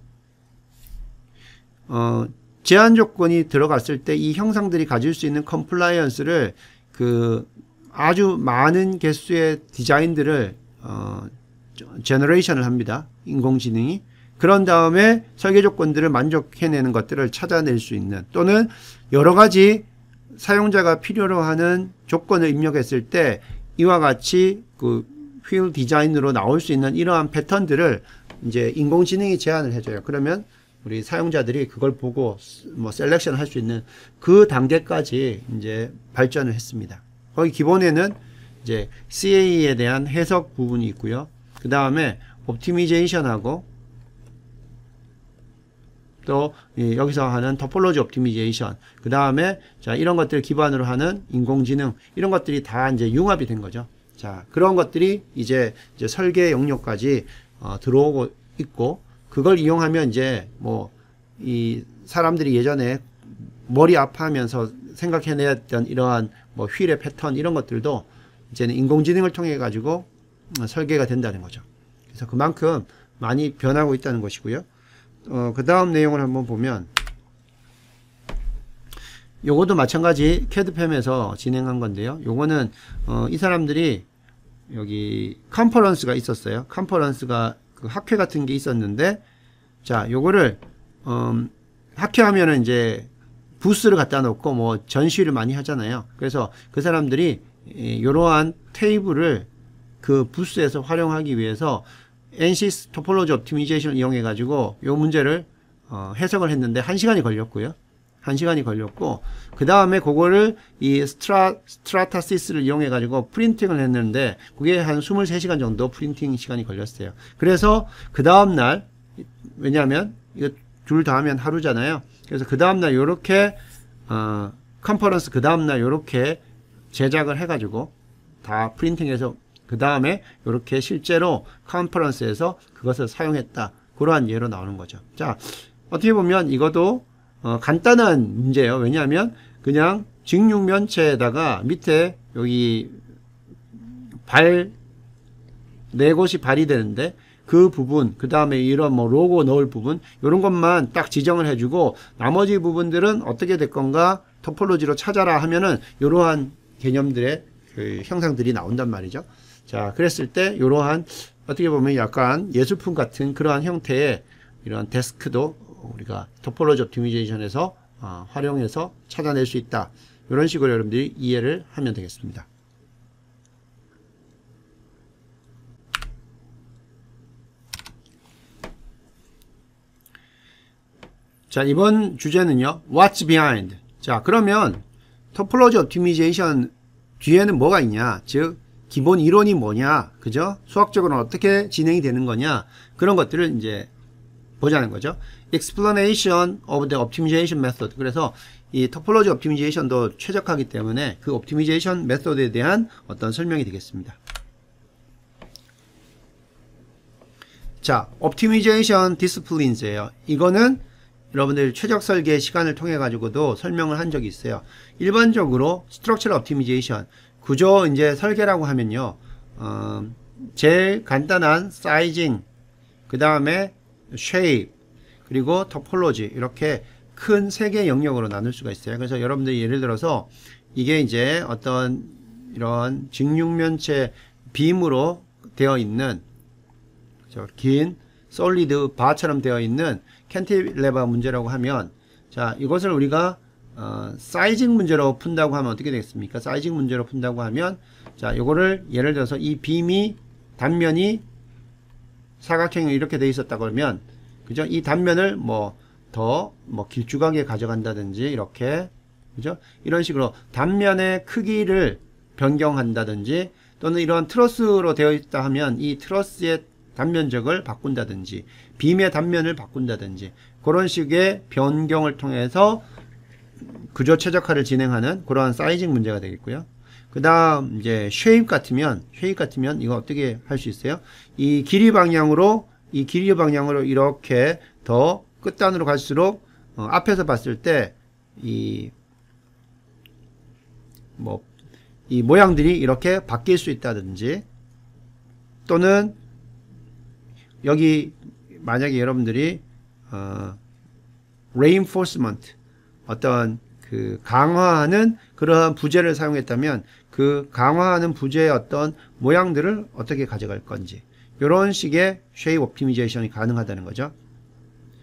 제한 조건이 들어갔을 때 이 형상들이 가질 수 있는 컴플라이언스를 그 아주 많은 개수의 디자인들을 제너레이션을 합니다. 인공지능이. 그런 다음에 설계 조건들을 만족해내는 것들을 찾아낼 수 있는, 또는 여러 가지 사용자가 필요로 하는 조건을 입력했을 때 이와 같이 그 휠 디자인으로 나올 수 있는 이러한 패턴들을 이제 인공지능이 제안을 해줘요. 그러면 우리 사용자들이 그걸 보고 뭐 셀렉션을 할 수 있는 그 단계까지 이제 발전을 했습니다. 거기 기본에는 이제 CA에 대한 해석 부분이 있고요. 그 다음에 옵티미제이션하고 또 여기서 하는 토폴로지 옵티미제이션, 그 다음에 자 이런 것들을 기반으로 하는 인공지능, 이런 것들이 다 이제 융합이 된 거죠. 자, 그런 것들이 이제 설계 영역까지 들어오고 있고, 그걸 이용하면 이제 뭐 이 사람들이 예전에 머리 아파하면서 생각해냈던 이러한 뭐 휠의 패턴, 이런 것들도 이제는 인공지능을 통해 가지고 설계가 된다는 거죠. 그래서 그만큼 많이 변하고 있다는 것이고요. 그 다음 내용을 한번 보면, 요것도 마찬가지 캐드팸에서 진행한 건데요. 요거는 이 사람들이 여기 컨퍼런스가 있었어요. 컨퍼런스가 그 학회 같은 게 있었는데, 자 요거를 학회하면은 이제 부스를 갖다 놓고 뭐 전시를 많이 하잖아요. 그래서 그 사람들이 이러한 테이블을 그 부스에서 활용하기 위해서 ANSYS 토폴로지 옵티미제이션을 이용해 가지고 요 문제를 해석을 했는데 1시간이 걸렸고요. 1시간이 걸렸고, 그 다음에 그거를 이 스트라타시스를 이용해 가지고 프린팅을 했는데 그게 한 23시간 정도 프린팅 시간이 걸렸어요. 그래서 그 다음날, 왜냐하면 이거 둘 다 하면 하루잖아요. 그래서 그 다음날 요렇게 컨퍼런스 그 다음날 요렇게 제작을 해 가지고 다 프린팅해서 그 다음에 요렇게 실제로 컨퍼런스에서 그것을 사용했다, 그러한 예로 나오는 거죠. 자, 어떻게 보면 이것도 간단한 문제예요. 왜냐하면 그냥 직육면체에다가 밑에 여기 네 곳이 발이 되는데 그 부분, 그 다음에 이런 뭐 로고 넣을 부분, 이런 것만 딱 지정을 해주고 나머지 부분들은 어떻게 될 건가 토폴로지로 찾아라 하면은 이러한 개념들의 그 형상들이 나온단 말이죠. 자, 그랬을 때 이러한 어떻게 보면 약간 예술품 같은 그러한 형태의 이런 데스크도 우리가 토폴로지 옵티미제이션에서 활용해서 찾아낼 수 있다. 이런 식으로 여러분들이 이해를 하면 되겠습니다. 자, 이번 주제는요, What's behind? 자, 그러면 토폴로지 옵티미제이션 뒤에는 뭐가 있냐? 즉 기본 이론이 뭐냐? 그죠? 수학적으로는 어떻게 진행이 되는 거냐? 그런 것들을 이제 보자는 거죠. Explanation of the Optimization Method. 그래서 이 토폴로지 옵티미제이션도 최적화하기 때문에 그 옵티미제이션 메소드에 대한 어떤 설명이 되겠습니다. 자, 옵티미제이션 디스플린스예요. 이거는 여러분들 최적 설계 시간을 통해 가지고도 설명을 한 적이 있어요. 일반적으로 스트럭처럴 옵티미제이션, 구조 이제 설계라고 하면요, 제일 간단한 사이징, 그 다음에 쉐입, 그리고 토폴로지, 이렇게 큰 세 개 영역으로 나눌 수가 있어요. 그래서 여러분들이 예를 들어서 이게 이제 어떤 이런 직육면체 빔으로 되어 있는 긴 솔리드 바처럼 되어 있는 캔틸레버 문제라고 하면, 자, 이것을 우리가 사이징 문제로 푼다고 하면 어떻게 되겠습니까? 사이징 문제로 푼다고 하면, 자, 요거를 예를 들어서 이 빔이 단면이 사각형이 이렇게 돼 있었다 그러면, 그죠? 이 단면을 더 길쭉하게 가져간다든지, 이렇게, 그죠? 이런 식으로 단면의 크기를 변경한다든지, 또는 이런 트러스로 되어 있다 하면 이 트러스의 단면적을 바꾼다든지, 빔의 단면을 바꾼다든지, 그런 식의 변경을 통해서 구조 최적화를 진행하는 그러한 사이징 문제가 되겠고요. 그 다음 이제 쉐입 같으면 이거 어떻게 할 수 있어요? 이 길이 방향으로 이렇게 더 끝단으로 갈수록 앞에서 봤을 때 이 모양들이 이렇게 바뀔 수 있다든지, 또는 여기 만약에 여러분들이 reinforcement, 어떤 그 강화하는 그러한 부재를 사용했다면 그 강화하는 부재의 어떤 모양들을 어떻게 가져갈 건지, 이런 식의 쉐입 옵티미제이션이 가능하다는 거죠.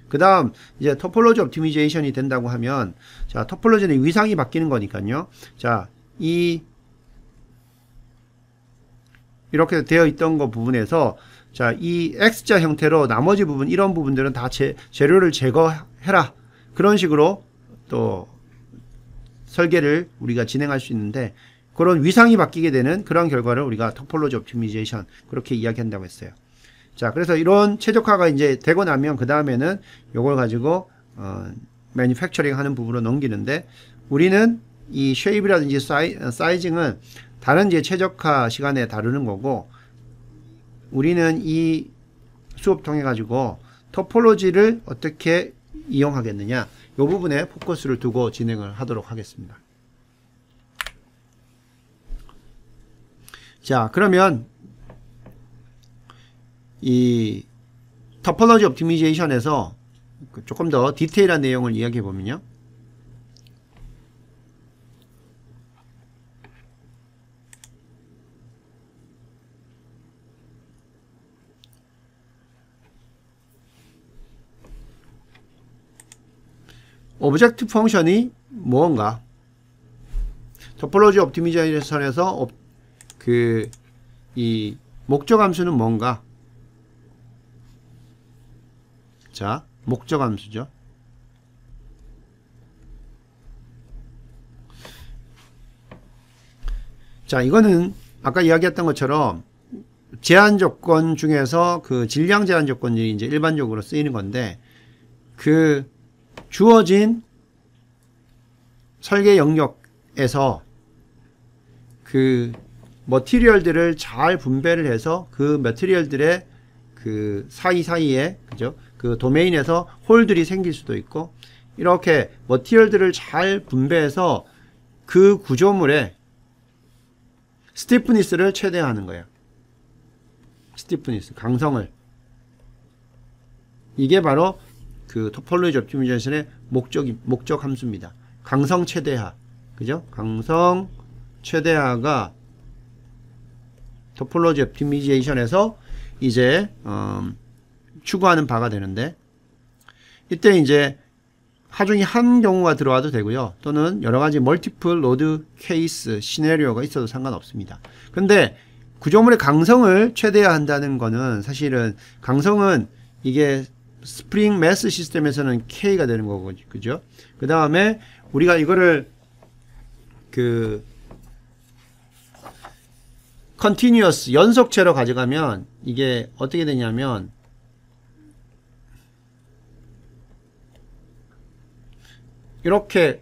그 다음 이제 토폴로지 옵티미제이션이 된다고 하면, 자, 토폴로지는 위상이 바뀌는 거니까요. 자, 이렇게 되어 있던 거 부분에서, 자, 이 X자 형태로 나머지 부분, 이런 부분들은 다 재료를 제거해라. 그런 식으로 또 설계를 우리가 진행할 수 있는데, 그런 위상이 바뀌게 되는 그런 결과를 우리가 토폴로지 옵티미제이션, 그렇게 이야기한다고 했어요. 자, 그래서 이런 최적화가 이제 되고 나면 그 다음에는 요걸 가지고 매니팩처링 하는 부분으로 넘기는데, 우리는 이 쉐입이라든지 사이징은 다른 이제 최적화 시간에 다루는 거고, 우리는 이 수업 통해 가지고 토폴로지를 어떻게 이용하겠느냐, 이 부분에 포커스를 두고 진행을 하도록 하겠습니다. 자, 그러면 이 토폴로지 옵티미제이션에서 조금 더 디테일한 내용을 이야기해 보면요. 오브젝트 펑션이 무언가, 토폴로지 옵티미제이션에서 이 목적 함수는 뭔가. 자, 목적 함수죠. 자, 이거는 아까 이야기했던 것처럼 제한 조건 중에서 그 질량 제한 조건이 이제 일반적으로 쓰이는 건데, 그 주어진 설계 영역에서 그 머티리얼들을 잘 분배를 해서 그 머티리얼들의 그 사이사이에, 그죠? 그 도메인에서 홀들이 생길 수도 있고, 이렇게 머티리얼들을 잘 분배해서 그 구조물의 스티프니스를 최대화하는 거예요. 스티프니스, 강성을. 이게 바로 그 토폴로지 옵티미제이션의 목적 함수입니다. 강성 최대화. 그죠? 강성 최대화가 토폴로지 옵티미제이션에서 이제 추구하는 바가 되는데, 이때 이제 하중이 한 경우가 들어와도 되고요. 또는 여러 가지 멀티플 로드 케이스 시나리오가 있어도 상관없습니다. 근데 구조물의 강성을 최대화한다는 거는, 사실은 강성은 이게 스프링 매스 시스템에서는 K가 되는 거고, 그죠? 그 다음에 우리가 이거를 그 컨티뉴어스, 연속체로 가져가면 이게 어떻게 되냐면, 이렇게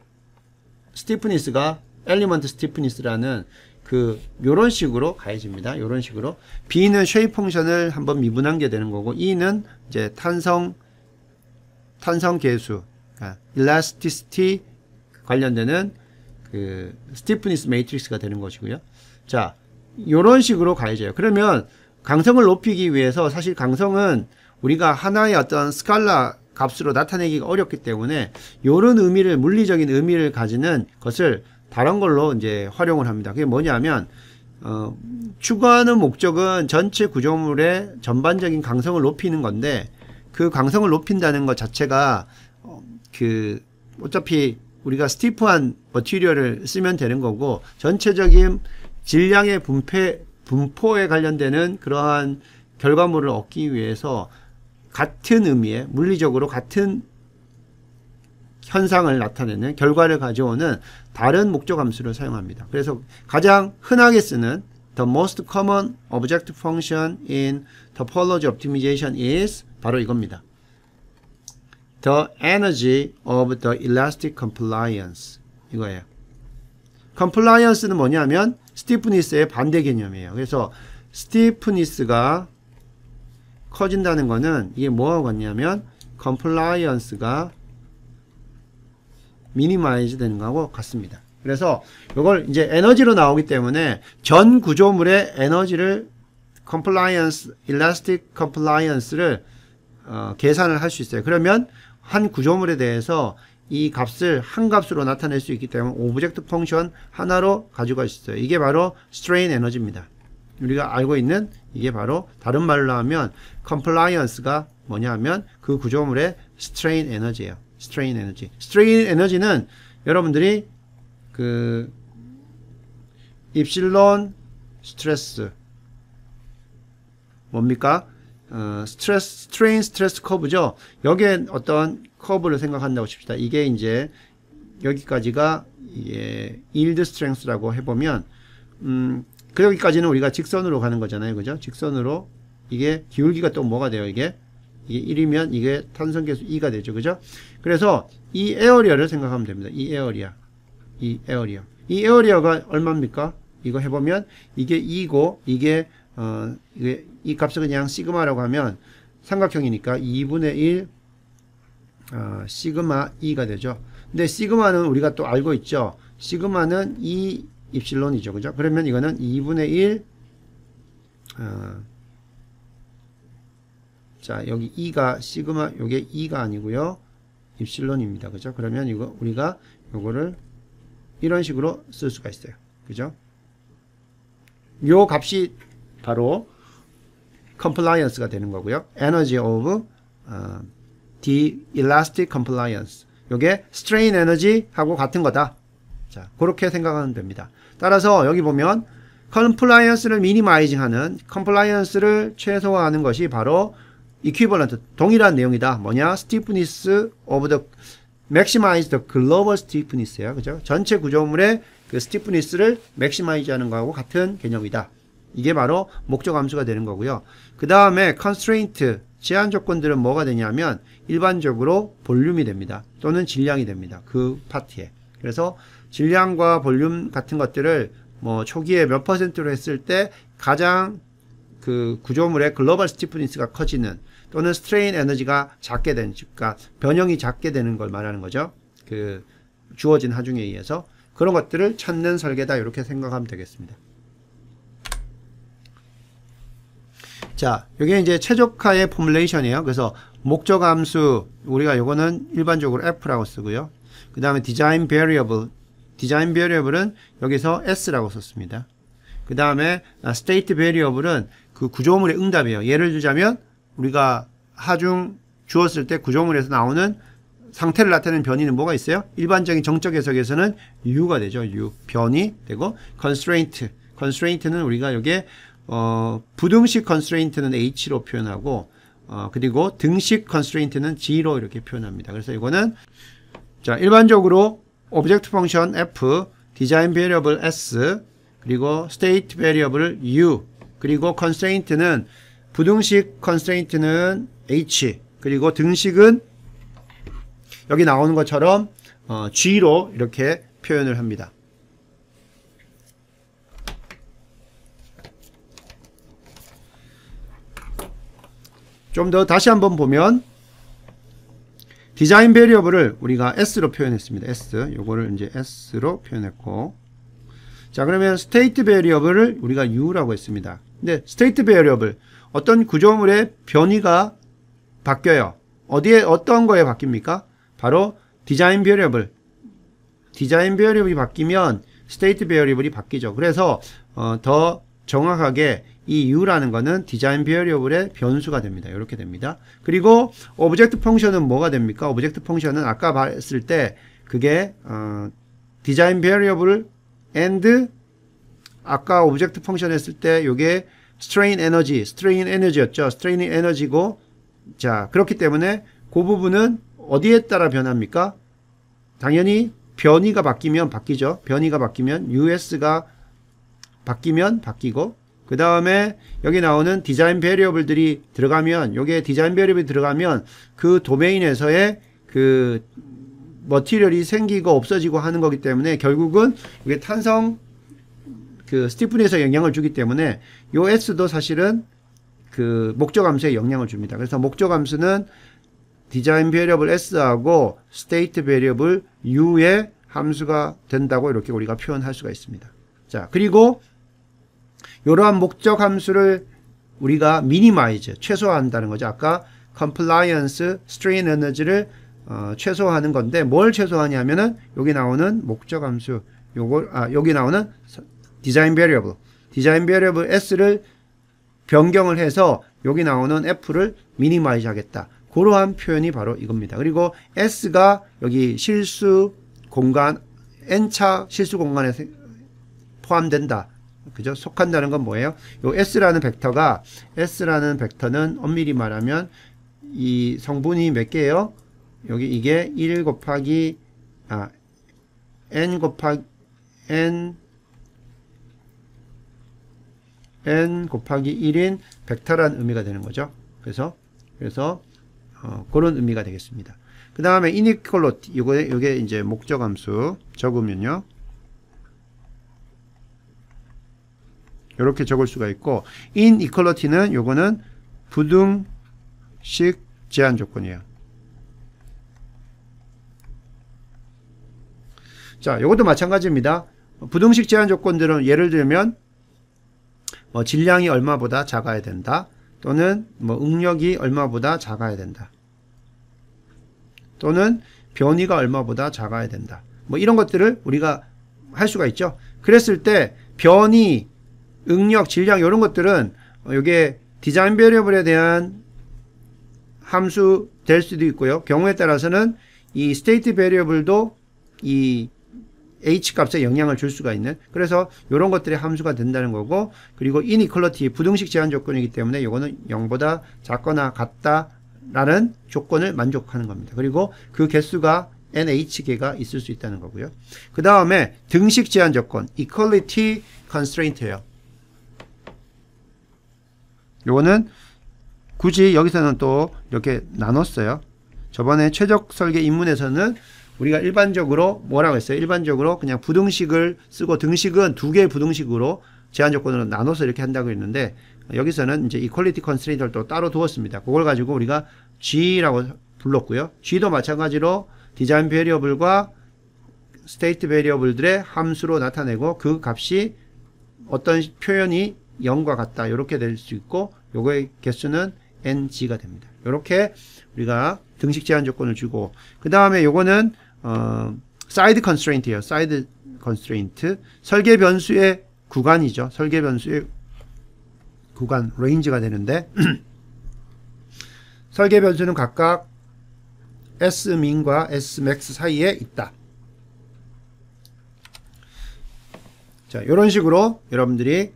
스티프니스가 엘리먼트 스티프니스라는 요런 식으로 가해집니다. 요런 식으로. B는 쉐입 펑션을 한번 미분한 게 되는 거고, E는 이제 탄성 계수, 일라스티시티 관련되는 그 스티프니스 매트릭스가 되는 것이고요. 자, 요런 식으로 가해져요. 그러면 강성을 높이기 위해서, 사실 강성은 우리가 하나의 어떤 스칼라 값으로 나타내기가 어렵기 때문에 요런 의미를, 물리적인 의미를 가지는 것을 다른 걸로 이제 활용을 합니다. 그게 뭐냐면, 추구하는 목적은 전체 구조물의 전반적인 강성을 높이는 건데, 그 강성을 높인다는 것 자체가 어차피 우리가 스티프한 머티리얼을 쓰면 되는 거고, 전체적인 질량의 분포에 관련되는 그러한 결과물을 얻기 위해서 같은 의미의, 물리적으로 같은 현상을 나타내는, 결과를 가져오는 다른 목적 함수를 사용합니다. 그래서 가장 흔하게 쓰는 the most common object function in topology optimization is 바로 이겁니다. the energy of the elastic compliance. 이거예요. compliance는 뭐냐면 스티프니스의 반대 개념이에요. 그래서 스티프니스가 커진다는 거는 이게 뭐하고 같냐면 compliance가 미니마이즈 되는 거하고 같습니다. 그래서 이걸 이제 에너지로 나오기 때문에 전 구조물의 에너지를 compliance, elastic compliance를 계산을 할 수 있어요. 그러면 한 구조물에 대해서 이 값을 한 값으로 나타낼 수 있기 때문에 오브젝트 펑션 하나로 가지고 있어요. 이게 바로 strain 에너지입니다. 우리가 알고 있는 이게 바로, 다른 말로 하면 compliance가 뭐냐 하면 그 구조물의 strain 에너지예요. strain 에너지. strain 에너지는 여러분들이 그 입실론 스트레스 뭡니까? strain 스트레스 커브죠. 여기에 어떤 커브를 생각한다고 칩시다. 이게 이제 여기까지가 이게 yield strength라고 해보면 그 여기까지는 우리가 직선으로 가는 거잖아요. 그죠? 직선으로. 이게 기울기가 또 뭐가 돼요? 이게 이게 1이면 이게 탄성계수 2가 되죠. 그죠? 그래서 이 에어리어를 생각하면 됩니다. 이 에어리어가 얼마입니까? 이거 해보면 이게 2고 이게 이 값을 그냥 시그마라고 하면 삼각형이니까 2분의 1 시그마 2가 되죠. 근데 시그마는 우리가 또 알고 있죠. 시그마는 2 입실론이죠. 그죠? 그러면 이거는 2분의 1 자, 여기 2가 시그마 요게 2가 아니고요. 입실론입니다. 그죠? 그러면 이거 우리가 요거를 이런 식으로 쓸 수가 있어요. 그죠? 요 값이 바로 compliance가 되는 거고요. energy of the elastic compliance. 요게 strain energy 하고 같은 거다. 자, 그렇게 생각하면 됩니다. 따라서 여기 보면 compliance를 minimizing 하는, compliance를 최소화하는 것이 바로 equivalent, 동일한 내용이다. 뭐냐? stiffness of the maximize the global stiffness야. 그죠? 전체 구조물의 그 stiffness를 maximize 하는 거하고 같은 개념이다. 이게 바로 목적 함수가 되는 거고요. 그 다음에 constraint, 제한 조건들은 뭐가 되냐면 일반적으로 볼륨이 됩니다. 또는 질량이 됩니다. 그 파트에. 그래서 질량과 볼륨 같은 것들을 뭐 초기에 몇 %로 했을 때 가장 그 구조물의 글로벌 스티프니스가 커지는 또는 스트레인 에너지가 작게 되는, 그러니까 변형이 작게 되는 걸 말하는 거죠. 그 주어진 하중에 의해서 그런 것들을 찾는 설계다. 이렇게 생각하면 되겠습니다. 자, 이게 이제 최적화의 포뮬레이션이에요. 그래서 목적 함수 우리가 요거는 일반적으로 F라고 쓰고요. 그 다음에 디자인 베리어블, 디자인 베리어블은 여기서 S라고 썼습니다. 그 다음에 스테이트 베리어블은 그 구조물의 응답이에요. 예를 들자면 우리가 하중 주었을 때 구조물에서 나오는 상태를 나타내는 변이는 뭐가 있어요? 일반적인 정적 해석에서는 U가 되죠. U. 변이 되고 constraint. constraint는 우리가 여기에 부등식 constraint는 H로 표현하고 그리고 등식 constraint는 G로 이렇게 표현합니다. 그래서 이거는 자, 일반적으로 오브젝트 펑션 F, 디자인 베리어블 S, 그리고 스테이트 베리어블 U, 그리고 constraint는 부등식 constraint는 H, 그리고 등식은 여기 나오는 것처럼 G로 이렇게 표현을 합니다. 좀 더 다시 한번 보면 디자인 베리어블을 우리가 S로 표현했습니다. S. 요거를 이제 S로 표현했고. 자, 그러면 스테이트 베리어블을 우리가 U라고 했습니다. 근데 스테이트 베리어블, 어떤 구조물의 변이가 바뀌어요. 어디에, 어떤 거에 바뀝니까? 바로 디자인 베리어블. 디자인 베리어블이 바뀌면 스테이트 베리어블이 바뀌죠. 그래서 더 정확하게 이 U라는 거는 디자인 베리어블의 변수가 됩니다. 이렇게 됩니다. 그리고 오브젝트 펑션은 뭐가 됩니까? 오브젝트 펑션은 아까 봤을 때 그게 디자인 베리어블 and 아까 오브젝트 펑션 했을 때 요게 스트레인 에너지였죠. 스트레인 에너지고, 자, 그렇기 때문에 그 부분은 어디에 따라 변합니까? 당연히 변이가 바뀌면 바뀌죠. 변이가 바뀌면 US가 바뀌면 바뀌고, 그 다음에 여기 나오는 디자인 베리어블들이 들어가면, 요게 디자인 베리어블이 들어가면 그 도메인에서의 그 머티리얼이 생기고 없어지고 하는 거기 때문에 결국은 이게 탄성 그 스티프니스에 영향을 주기 때문에 요 S도 사실은 그 목적 함수에 영향을 줍니다. 그래서 목적 함수는 디자인 베리어블 S하고 스테이트 베리어블 U의 함수가 된다고 이렇게 우리가 표현할 수가 있습니다. 자, 그리고 이러한 목적 함수를 우리가 미니마이즈, 최소화한다는 거죠. 아까 compliance, strain energy를 최소화하는 건데 뭘 최소화하냐면은 여기 나오는 목적 함수, 여기 나오는 디자인 베리어블 S를 변경을 해서 여기 나오는 F를 미니마이즈 하겠다. 그러한 표현이 바로 이겁니다. 그리고 S가 여기 실수 공간, N차 실수 공간에 포함된다. 그죠? 속한다는 건 뭐예요? 요 S라는 벡터는 엄밀히 말하면 이 성분이 몇 개예요? 여기 이게 1 곱하기 N 곱하기 N 곱하기 1인 벡터라는 의미가 되는 거죠. 그래서 그런 의미가 되겠습니다. 그 다음에 inequality, 요게 이제 목적 함수 적으면요. 이렇게 적을 수가 있고, inequality는 요거는 부등식 제한 조건이에요. 자, 요것도 마찬가지입니다. 부등식 제한 조건들은 예를 들면 질량이 얼마보다 작아야 된다. 또는 응력이 얼마보다 작아야 된다. 또는 변이가 얼마보다 작아야 된다. 이런 것들을 우리가 할 수가 있죠. 그랬을 때 변이, 응력, 질량 이런 것들은 이게 디자인 베리어블에 대한 함수 될 수도 있고요. 경우에 따라서는 이 스테이트 베리어블도 이 H 값에 영향을 줄 수가 있는, 그래서 이런 것들이 함수가 된다는 거고, 그리고 inequality 부등식 제한 조건이기 때문에 이거는 0보다 작거나 같다라는 조건을 만족하는 겁니다. 그리고 그 개수가 NH개가 있을 수 있다는 거고요. 그 다음에 등식 제한 조건 equality constraint예요. 요거는 굳이 여기서는 또 이렇게 나눴어요. 저번에 최적 설계 입문에서는 우리가 일반적으로 뭐라고 했어요? 일반적으로 그냥 부등식을 쓰고 등식은 두 개의 부등식으로 제한 조건으로 나눠서 이렇게 한다고 했는데, 여기서는 이제 equality constraint를 또 따로 두었습니다. 그걸 가지고 우리가 G라고 불렀고요. G도 마찬가지로 디자인 베리어블과 스테이트 베리어블들의 함수로 나타내고 그 값이 어떤 표현이 0과 같다 이렇게 될 수 있고, 요거의 개수는 NG가 됩니다. 이렇게 우리가 등식 제한 조건을 주고, 그 다음에 요거는 사이드 컨스트레인트예요. 사이드 컨스트레인트. 설계 변수의 구간이죠. 설계 변수의 구간, 레인지가 되는데 설계 변수는 각각 S민과 Smax 사이에 있다. 자, 이런 식으로 여러분들이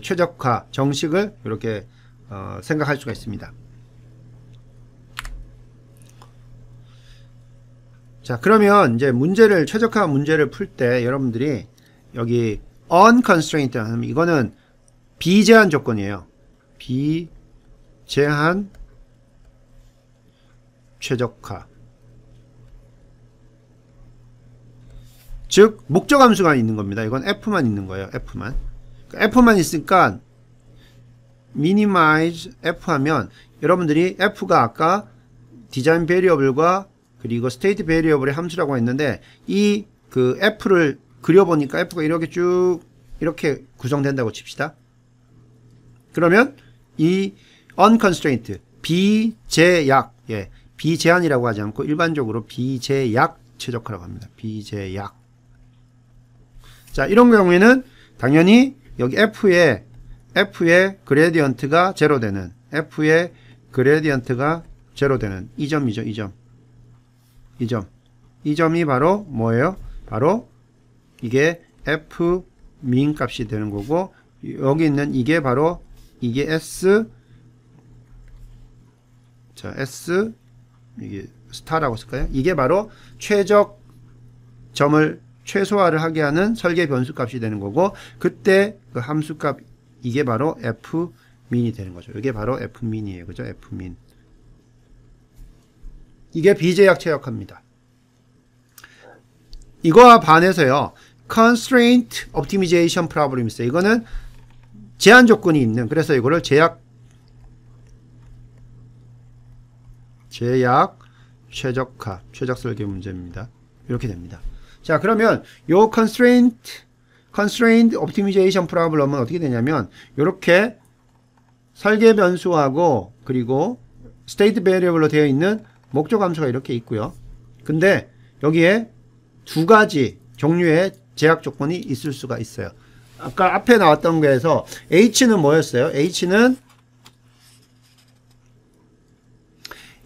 최적화 정식을 이렇게 생각할 수가 있습니다. 자, 그러면 이제 최적화 문제를 풀 때 여러분들이 여기 unconstrained 하면 이거는 비제한 조건이에요. 비제한 최적화. 즉 목적 함수가 있는 겁니다. 이건 F만 있는 거예요. F만 있으니까 minimize F 하면 여러분들이 F가 아까 디자인 베리어블과 그리고 스테이트 베리어블의 함수라고 했는데, 이 그 F를 그려보니까 F가 이렇게 쭉 이렇게 구성된다고 칩시다. 그러면 이 unconstrained 비제약, 비제한이라고 하지 않고 일반적으로 비제약 최적화라고 합니다. 비제약. 자, 이런 경우에는 당연히 여기 F의 그레디언트가 제로 되는, F의 그레디언트가 제로 되는 이 점이죠. 이 점이 바로 뭐예요? 바로 이게 F 민 값이 되는 거고, 여기 있는 이게 바로 이게 S, 자, S 이게 스타라고 쓸까요? 이게 바로 최적 점을 최소화를 하게 하는 설계 변수 값이 되는 거고, 그때 그 함수 값 이게 바로 F 민이 되는 거죠. 이게 바로 F 민이에요. 그죠? F 민. 이게 비제약 최적화입니다. 이거와 반해서요, constraint optimization problem이 있어요. 이거는 제한 조건이 있는, 그래서 이거를 제약 최적화, 최적 설계 문제입니다. 이렇게 됩니다. 자, 그러면 요 constraint optimization problem은 어떻게 되냐면, 이렇게 설계 변수하고 그리고 state variable로 되어 있는 목적 함수가 이렇게 있고요. 근데 여기에 두 가지 종류의 제약 조건이 있을 수가 있어요. 아까 앞에 나왔던 거에서 H는 뭐였어요? H는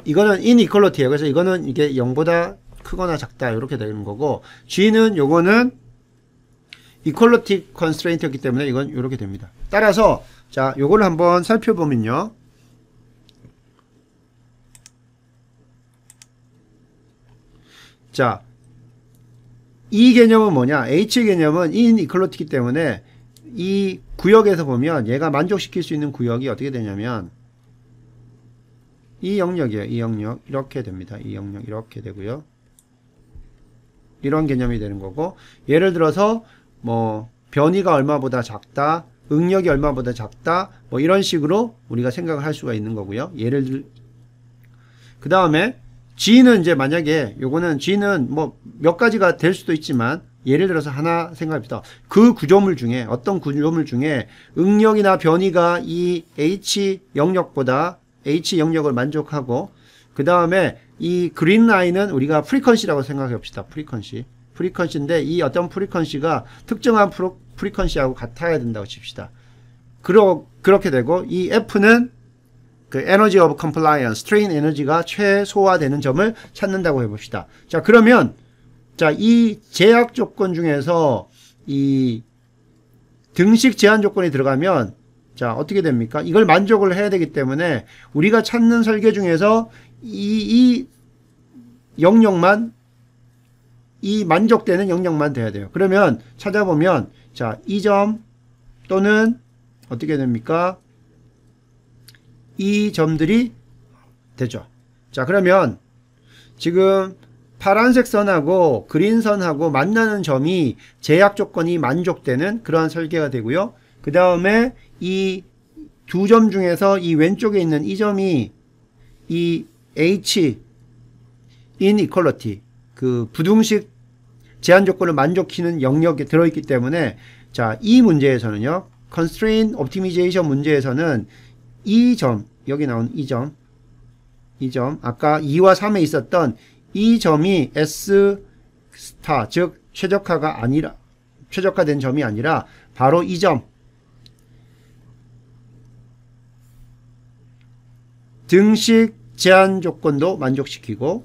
이거는 inequality예요. 그래서 이거는 이게 0보다 크거나 작다 이렇게 되는 거고, G는 요거는 equality constraint였기 때문에 이건 이렇게 됩니다. 따라서 자, 요거를 한번 살펴보면요. 자, 이 개념은 뭐냐? H 개념은 inequality이기 때문에 이 구역에서 보면 얘가 만족시킬 수 있는 구역이 어떻게 되냐면 이 영역이에요. 이 영역 이렇게 됩니다. 이 영역 이렇게 되고요. 이런 개념이 되는 거고, 예를 들어서 뭐 변이가 얼마보다 작다, 응력이 얼마보다 작다, 뭐 이런 식으로 우리가 생각을 할 수가 있는 거고요. 예를 들, 그 다음에 G는 이제 만약에 요거는 G는 뭐 몇 가지가 될 수도 있지만, 예를 들어서 하나 생각합시다. 그 구조물 중에, 어떤 구조물 중에 응력이나 변이가 이 H 영역보다 H 영역을 만족하고, 그 다음에 이 그린 라인은 우리가 프리퀀시라고 생각해 봅시다. 프리퀀시인데 이 어떤 프리퀀시가 특정한 프리퀀시하고 같아야 된다고 칩시다. 그렇게 되고, 이 F는 그 에너지 오브 컴플라이언스, 스트레인 에너지가 최소화되는 점을 찾는다고 해봅시다. 자, 그러면 자, 이 제약 조건 중에서 이 등식 제한 조건이 들어가면 자, 어떻게 됩니까? 이걸 만족을 해야 되기 때문에 우리가 찾는 설계 중에서 이 영역만, 이 만족되는 영역만 돼야 돼요. 그러면 찾아보면 자, 이 점 또는 어떻게 됩니까? 이 점들이 되죠. 자, 그러면 지금 파란색 선하고 그린 선하고 만나는 점이 제약 조건이 만족되는 그러한 설계가 되고요. 그 다음에 이 두 점 중에서 이 왼쪽에 있는 이 점이 이 H inequality, 그 부등식 제한 조건을 만족시키는 영역에 들어있기 때문에 자, 이 문제에서는요, constraint optimization 문제에서는 이 점, 여기 나온 이 점, 아까 2와 3에 있었던 이 점이 S 스타, 즉 최적화된 점이 아니라 바로 이 점, 등식 제한 조건도 만족시키고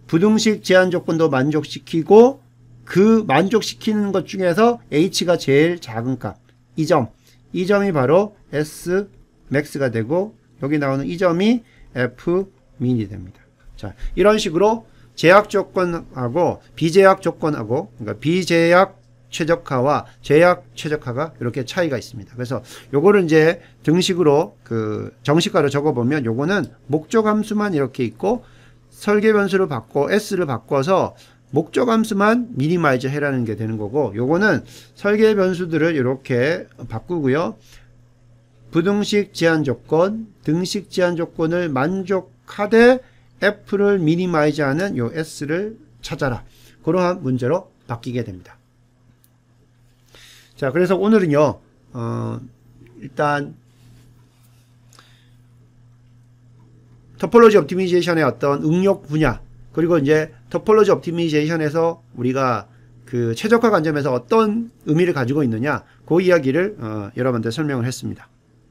부등식 제한 조건도 만족시키고, 그 만족시키는 것 중에서 H가 제일 작은 값, 이 점이 바로 S max가 되고, 여기 나오는 이 점이 F min이 됩니다. 자, 이런 식으로 제약 조건하고 비제약 조건하고, 그러니까 비제약 최적화와 제약 최적화가 이렇게 차이가 있습니다. 그래서 요거를 이제 등식으로 그 정식화로 적어보면 요거는 목적 함수만 이렇게 있고, 설계 변수를 바꿔 S를 바꿔서 목적 함수만 미니마이즈 해라는 게 되는 거고, 요거는 설계 변수들을 이렇게 바꾸고요. 부등식 제한 조건, 등식 제한 조건을 만족하되 F를 미니마이즈하는 요 S를 찾아라. 그러한 문제로 바뀌게 됩니다. 자, 그래서 오늘은요, 일단 토폴로지 옵티미제이션의 어떤 응용 분야, 그리고 이제 토폴로지 옵티미제이션에서 우리가 그 최적화 관점에서 어떤 의미를 가지고 있느냐, 그 이야기를 여러분한테 설명을 했습니다.